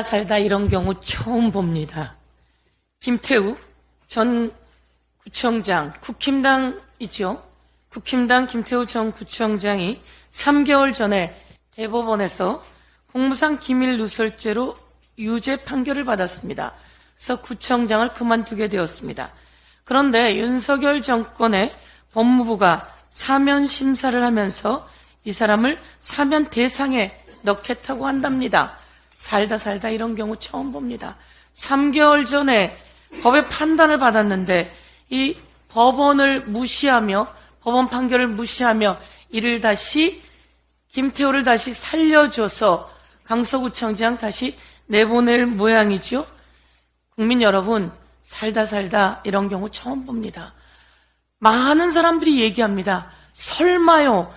살다 이런 경우 처음 봅니다. 김태우 전 구청장, 국힘당이죠. 국힘당 김태우 전 구청장이 3개월 전에 대법원에서 공무상 기밀 누설죄로 유죄 판결을 받았습니다. 그래서 구청장을 그만두게 되었습니다. 그런데 윤석열 정권의 법무부가 사면 심사를 하면서 이 사람을 사면 대상에 넣겠다고 한답니다. 살다 이런 경우 처음 봅니다. 3개월 전에 법의 판단을 받았는데 이 법원을 무시하며 법원 판결을 무시하며 이를 다시 김태우를 다시 살려줘서 강서구청장 다시 내보낼 모양이죠. 국민 여러분, 살다 이런 경우 처음 봅니다. 많은 사람들이 얘기합니다. 설마요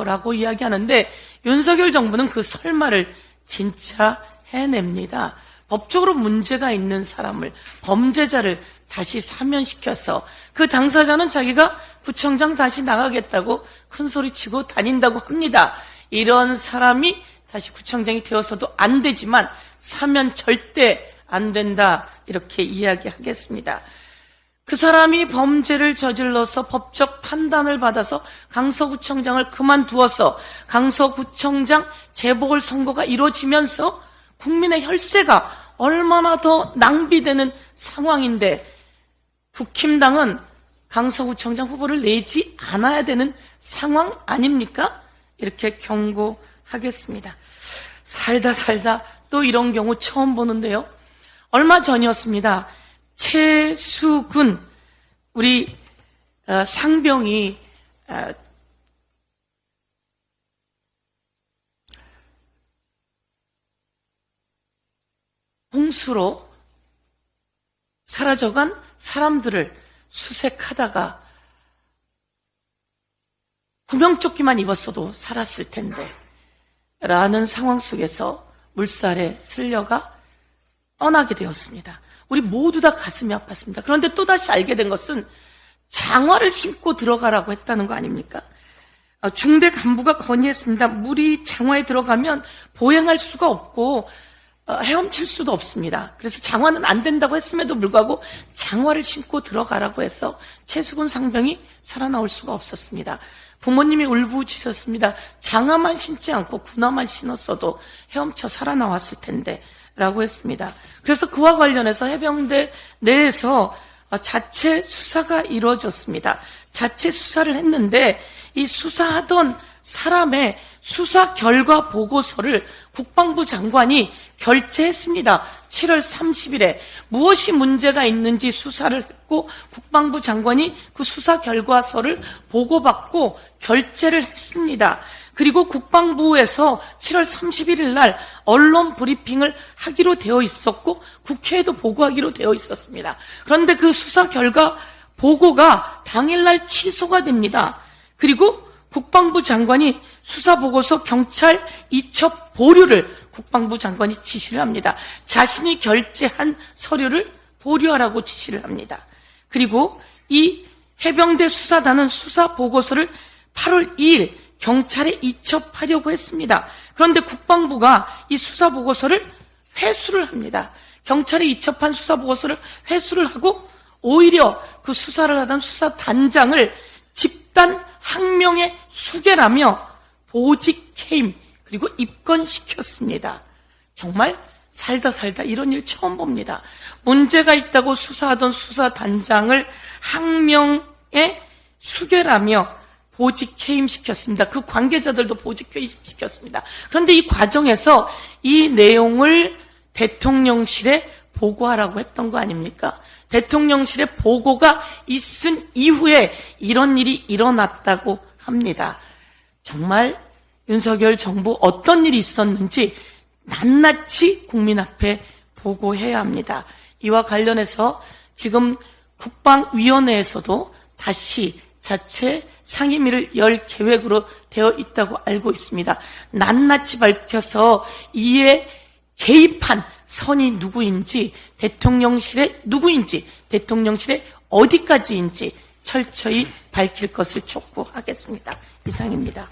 라고 이야기하는데 윤석열 정부는 그 설마를 진짜 해냅니다. 법적으로 문제가 있는 사람을, 범죄자를 다시 사면시켜서 그 당사자는 자기가 구청장 다시 나가겠다고 큰소리치고 다닌다고 합니다. 이런 사람이 다시 구청장이 되어서도 안 되지만 사면 절대 안 된다, 이렇게 이야기하겠습니다. 그 사람이 범죄를 저질러서 법적 판단을 받아서 강서구청장을 그만두어서 강서구청장 재보궐선거가 이루어지면서 국민의 혈세가 얼마나 더 낭비되는 상황인데 국힘당은 강서구청장 후보를 내지 않아야 되는 상황 아닙니까? 이렇게 경고하겠습니다. 살다 또 이런 경우 처음 보는데요. 얼마 전이었습니다. 최수근 우리 상병이 홍수로 사라져간 사람들을 수색하다가 구명조끼만 입었어도 살았을 텐데 라는 상황 속에서 물살에 쓸려가 떠나게 되었습니다. 우리 모두 다 가슴이 아팠습니다. 그런데 또다시 알게 된 것은 장화를 신고 들어가라고 했다는 거 아닙니까? 중대 간부가 건의했습니다. 물이 장화에 들어가면 보행할 수가 없고 헤엄칠 수도 없습니다. 그래서 장화는 안 된다고 했음에도 불구하고 장화를 신고 들어가라고 해서 최수근 상병이 살아나올 수가 없었습니다. 부모님이 울부짖었습니다. 장화만 신지 않고 군화만 신었어도 헤엄쳐 살아나왔을 텐데 라고 했습니다. 그래서 그와 관련해서 해병대 내에서 자체 수사가 이루어졌습니다. 자체 수사를 했는데 이 수사하던 사람의 수사 결과 보고서를 국방부 장관이 결재했습니다. 7월 30일에 무엇이 문제가 있는지 수사를 했고 국방부 장관이 그 수사 결과서를 보고받고 결재를 했습니다. 그리고 국방부에서 7월 31일 날 언론 브리핑을 하기로 되어 있었고 국회에도 보고하기로 되어 있었습니다. 그런데 그 수사 결과 보고가 당일날 취소가 됩니다. 그리고 국방부 장관이 수사보고서 경찰 이첩 보류를 국방부 장관이 지시를 합니다. 자신이 결재한 서류를 보류하라고 지시를 합니다. 그리고 이 해병대 수사단은 수사보고서를 8월 2일 경찰에 이첩하려고 했습니다. 그런데 국방부가 이 수사보고서를 회수를 합니다. 경찰에 이첩한 수사보고서를 회수를 하고 오히려 그 수사를 하던 수사단장을 집단 항명의 수괴라며 보직 해임 그리고 입건시켰습니다. 정말 살다 이런 일 처음 봅니다. 문제가 있다고 수사하던 수사단장을 항명의 수괴라며 보직 해임시켰습니다. 그 관계자들도 보직 해임시켰습니다. 그런데 이 과정에서 이 내용을 대통령실에 보고하라고 했던 거 아닙니까? 대통령실에 보고가 있은 이후에 이런 일이 일어났다고 합니다. 정말 윤석열 정부 어떤 일이 있었는지 낱낱이 국민 앞에 보고해야 합니다. 이와 관련해서 지금 국방위원회에서도 다시 자체 상임위를 열 계획으로 되어 있다고 알고 있습니다. 낱낱이 밝혀서 이에 개입한 선이 누구인지, 대통령실에 누구인지, 대통령실에 어디까지인지 철저히 밝힐 것을 촉구하겠습니다. 이상입니다.